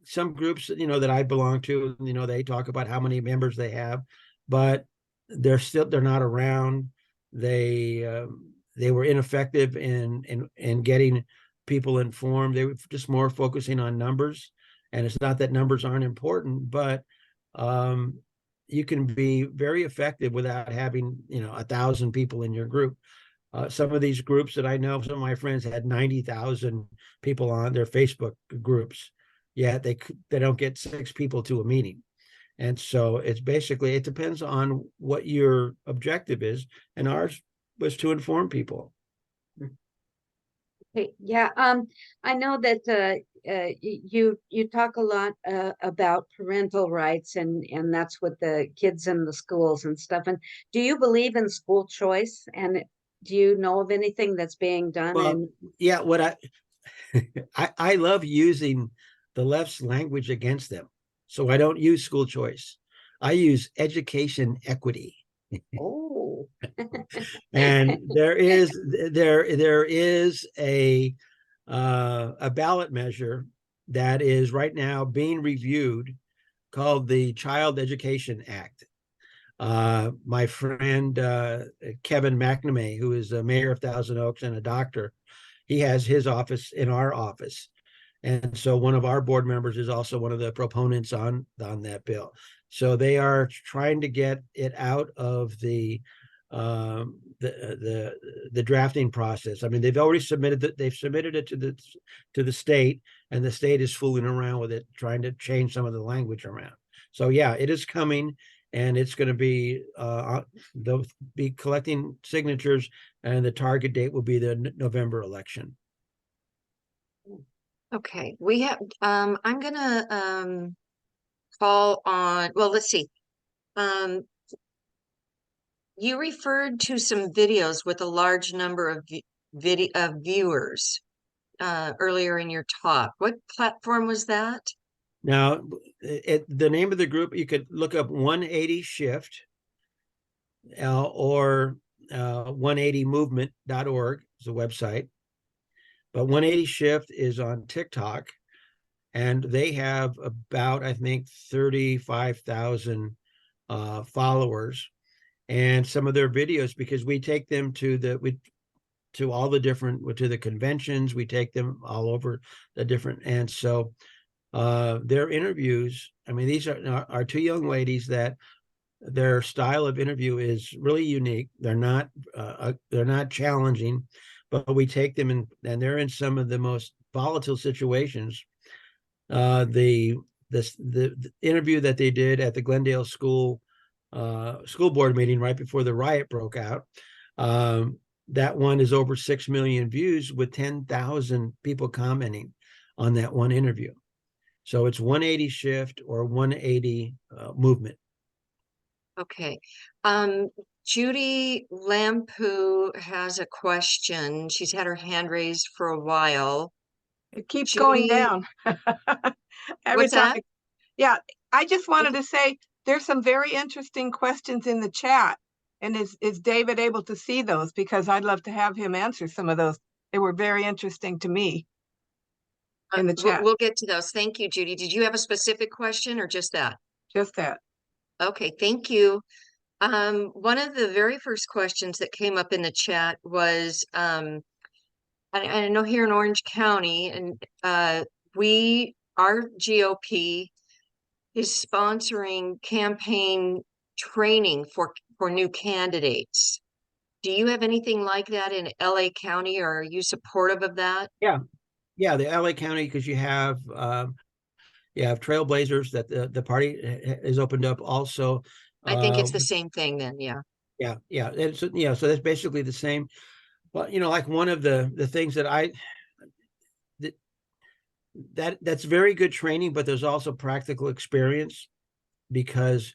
some groups that I belong to. They talk about how many members they have, but they're not around. They were ineffective in getting people informed. They were just more focusing on numbers, and it's not that numbers aren't important, but you can be very effective without having 1,000 people in your group. Some of these groups that I know, some of my friends had 90,000 people on their Facebook groups, yet they don't get 6 people to a meeting. And so it depends on what your objective is, and ours was to inform people. Okay, yeah, I know that you talk a lot about parental rights, and that's with the kids in the schools and stuff. And do you believe in school choice? And do you know of anything that's being done? Well, yeah, what I love using the left's language against them. So I don't use school choice. I use education equity. Oh. And there is a ballot measure that is right now being reviewed, called the Child Education Act. My friend Kevin McNamee, who is a mayor of Thousand Oaks and a doctor, he has his office in our office. And so one of our board members is also one of the proponents on that bill. So they are trying to get it out of the drafting process. I mean, they've already submitted it. They've submitted it to the state, and the state is fooling around with it, trying to change some of the language around. So yeah, it is coming, and it's going to be they'll be collecting signatures, and the target date will be the November election. Okay, we have, I'm gonna, call on, well, let's see. You referred to some videos with a large number of viewers, earlier in your talk. What platform was that? Now, the name of the group, you could look up 180 Shift or 180movement.org is the website. But 180 Shift is on TikTok, and they have about, I think, 35,000 followers. And some of their videos, because we take them to all the different, to the conventions, we take them all over the different, and so their interviews, I mean, these are two young ladies that their style of interview is really unique. They're not challenging, but we take them in, and they're in some of the most volatile situations. The interview that they did at the Glendale school board meeting right before the riot broke out, that one is over 6 million views with 10,000 people commenting on that one interview. So it's 180 Shift or 180 Movement. Okay. Judy Lampu has a question. She's had her hand raised for a while. It keeps going Judy, down. Every what's time. that? Yeah, I just wanted to say there's some very interesting questions in the chat. And is David able to see those? Because I'd love to have him answer some of those. They were very interesting to me in the chat. We'll get to those. Thank you, Judy. Did you have a specific question or just that? Just that. Okay, thank you. One of the very first questions that came up in the chat was, I know here in Orange County, and our GOP is sponsoring campaign training for new candidates. Do you have anything like that in LA County, or are you supportive of that? Yeah, the LA County, because you have Trailblazers that the party has opened up also. I think it's the same thing then, yeah. Yeah. It's, so that's basically the same. Well, like one of the things that's very good training, but there's also practical experience, because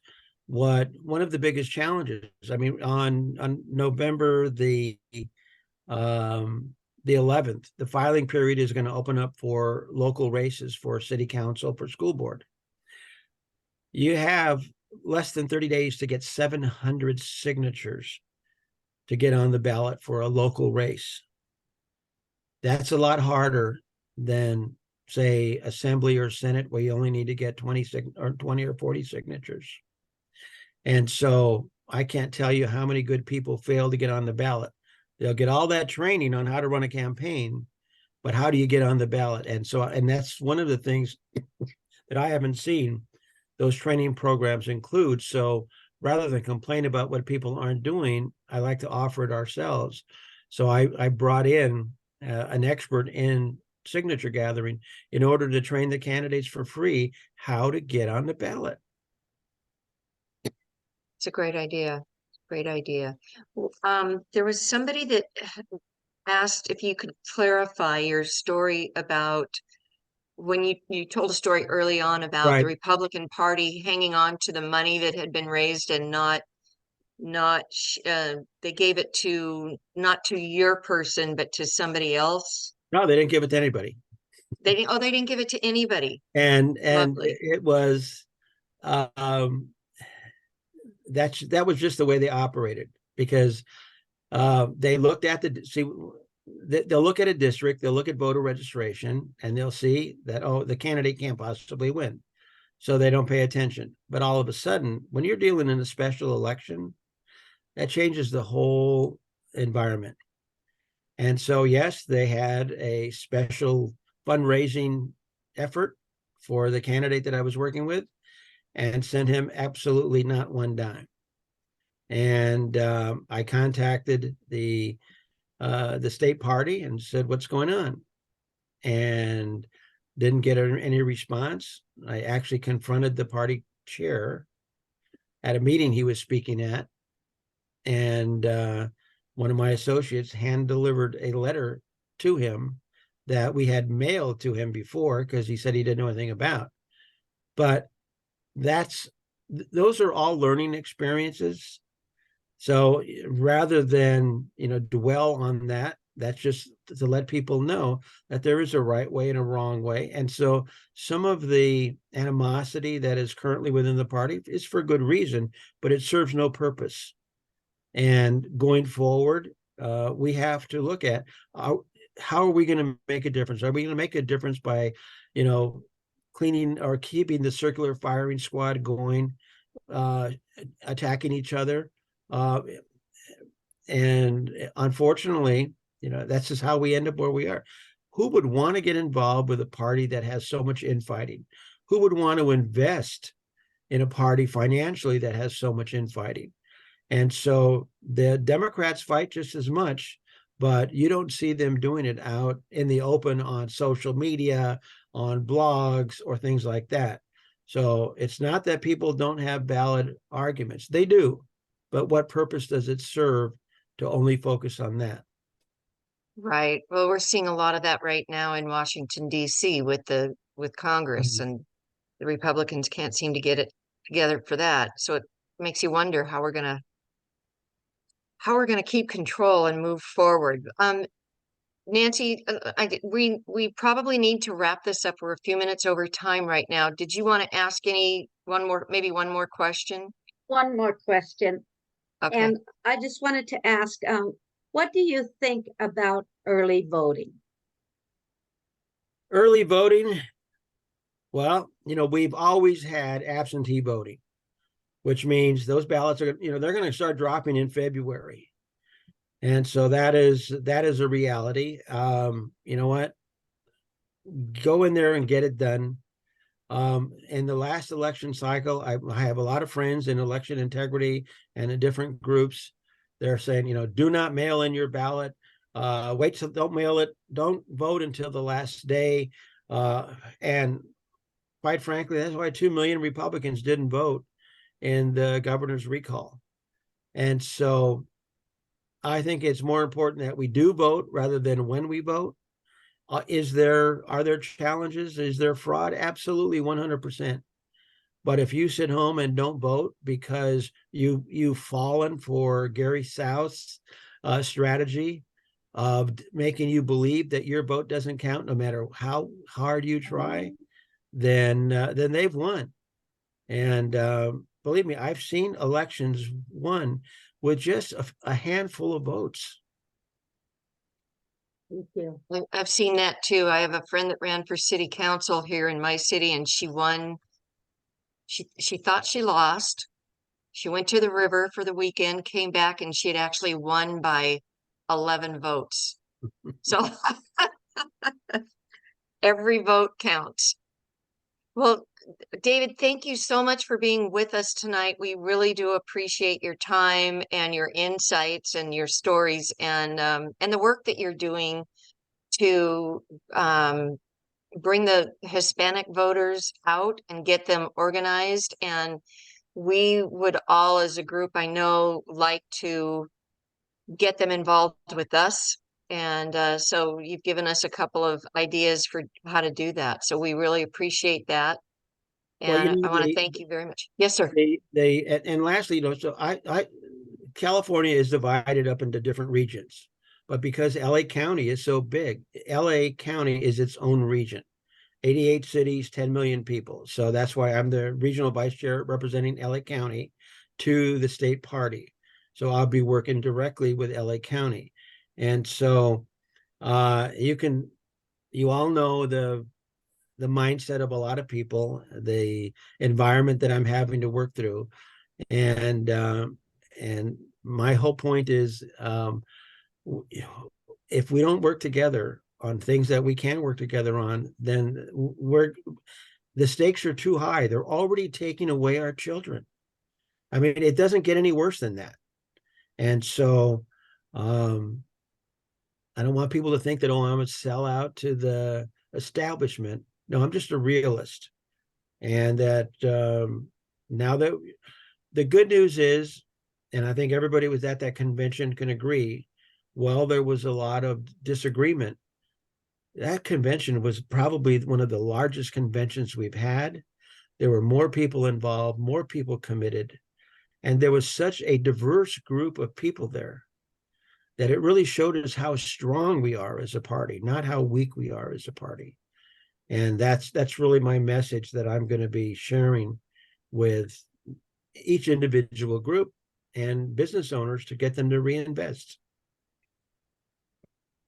one of the biggest challenges, I mean, on November the 11th, the filing period is going to open up for local races for city council, for school board. You have less than 30 days to get 700 signatures to get on the ballot for a local race. That's a lot harder than, say, Assembly or Senate, where you only need to get 20 or 40 signatures. And so I can't tell you how many good people fail to get on the ballot. They'll get all that training on how to run a campaign, but how do you get on the ballot? And that's one of the things that I haven't seen those training programs include. So rather than complain about what people aren't doing, I like to offer it ourselves. So I brought in an expert in signature gathering in order to train the candidates for free how to get on the ballot. It's a great idea. Great idea. There was somebody that asked if you could clarify your story about when you told a story early on about Right. the Republican Party hanging on to the money that had been raised and they gave it not to your person, but to somebody else. No, they didn't give it to anybody. They didn't give it to anybody. And Lovely. it was that was just the way they operated, because they looked at they'll look at a district, they'll look at voter registration, and they'll see that, oh, the candidate can't possibly win, so they don't pay attention. But all of a sudden, when you're dealing in a special election, that changes the whole environment. And so, yes, they had a special fundraising effort for the candidate that I was working with, and sent him absolutely not one dime. And I contacted the state party and said, "What's going on?" And didn't get any response. I actually confronted the party chair at a meeting he was speaking at, and one of my associates hand delivered a letter to him that we had mailed to him before, because he said he didn't know anything about. But those are all learning experiences. So rather than, dwell on that, that's just to let people know that there is a right way and a wrong way. And so some of the animosity that is currently within the party is for good reason, but it serves no purpose. And going forward, we have to look at how are we going to make a difference? Are we going to make a difference by, cleaning or keeping the circular firing squad going, attacking each other? And unfortunately, that's just how we end up where we are. Who would want to get involved with a party that has so much infighting? Who would want to invest in a party financially that has so much infighting? And so the Democrats fight just as much, but you don't see them doing it out in the open on social media, on blogs, or things like that. So it's not that people don't have valid arguments. They do. But what purpose does it serve to only focus on that? Right. Well, we're seeing a lot of that right now in Washington, D.C. with Congress, and the Republicans can't seem to get it together for that. So it makes you wonder how we're gonna keep control and move forward. Nancy, we probably need to wrap this up. We're a few minutes over time right now. Did you want to ask maybe one more question? One more question. Okay. And I just wanted to ask, what do you think about early voting? Early voting, well, we've always had absentee voting, which means those ballots are, they're going to start dropping in February. And so that is a reality. You know what? Go in there and get it done. In the last election cycle, I have a lot of friends in election integrity and in different groups. They're saying, do not mail in your ballot. Wait till don't mail it. Don't vote until the last day. And quite frankly, that's why 2 million Republicans didn't vote in the governor's recall. And so I think it's more important that we do vote rather than when we vote. Are there challenges? Is there fraud? Absolutely, 100%. But if you sit home and don't vote because you've fallen for Gary South's strategy of making you believe that your vote doesn't count no matter how hard you try, then they've won. And believe me, I've seen elections won with just a handful of votes. Thank you. I've seen that too. I have a friend that ran for city council here in my city, and she won. She thought she lost. She went to the river for the weekend, came back, and she had actually won by 11 votes. So every vote counts. Well, David, thank you so much for being with us tonight. We really do appreciate your time and your insights and your stories, and the work that you're doing to bring the Hispanic voters out and get them organized. And we would all, as a group, I know, like to get them involved with us. And so you've given us a couple of ideas for how to do that. So we really appreciate that. And I want to thank you very much. Yes, sir. And lastly, so California is divided up into different regions, but because LA County is so big, LA County is its own region, 88 cities, 10 million people. So that's why I'm the regional vice chair representing LA County to the state party. So I'll be working directly with LA County. And so you all know the mindset of a lot of people, the environment that I'm having to work through. And my whole point is if we don't work together on things that we can work together on, then the stakes are too high. They're already taking away our children. I mean, it doesn't get any worse than that. And so I don't want people to think that, oh, I'm a sellout to the establishment. No, I'm just a realist. And that now that the good news is, and I think everybody was at that convention can agree, while there was a lot of disagreement, that convention was probably one of the largest conventions we've had. There were more people involved, more people committed, and there was such a diverse group of people there that it really showed us how strong we are as a party, not how weak we are as a party. And that's really my message that I'm going to be sharing with each individual group and business owners to get them to reinvest.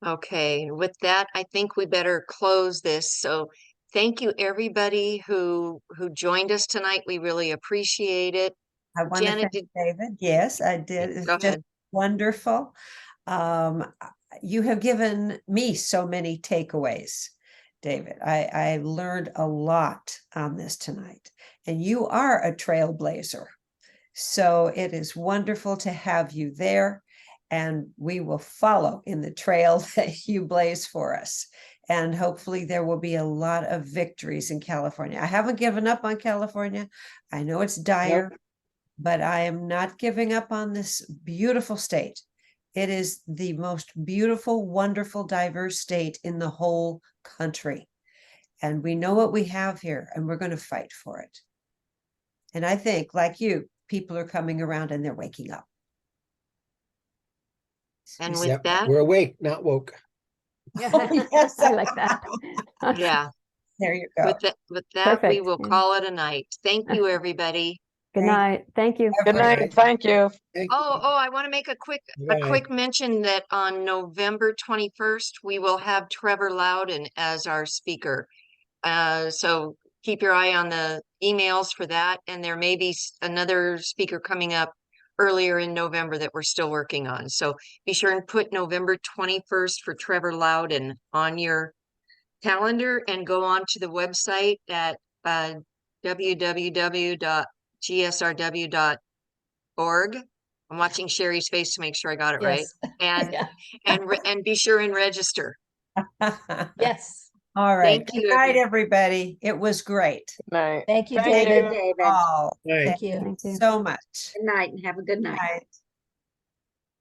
Okay, with that, I think we better close this. So thank you, everybody who joined us tonight. We really appreciate it. I want to Janet, thank David. Yes, I did. It's Go just ahead. wonderful. You have given me so many takeaways, David. I learned a lot on this tonight, and you are a trailblazer. So it is wonderful to have you there, and we will follow in the trail that you blaze for us. And hopefully there will be a lot of victories in California. I haven't given up on California. I know it's dire, but I am not giving up on this beautiful state. It is the most beautiful, wonderful, diverse state in the whole country. And we know what we have here, and we're going to fight for it. And I think, like you, people are coming around and they're waking up. And with Yep, that, we're awake, not woke. Oh, yes. I like that. yeah, There you go. with that, we Perfect. will call it a night. Thank you, everybody. Good night. Thank you. Good Right. night. Thank you. Oh, I want to make a Bye. quick mention that on November 21st, we will have Trevor Loudon as our speaker. So keep your eye on the emails for that. And there may be another speaker coming up earlier in November that we're still working on. So be sure and put November 21st for Trevor Loudon on your calendar, and go on to the website at www.gsrw.org. I'm watching Sherry's face to make sure I got it right. And Yeah. and be sure and register. Yes. All right. Thank you, Good night, everybody. It was great. Night. Thank you, Thank David. you. David. All. Right. Thank you. So much. Good night and have a good night. Night.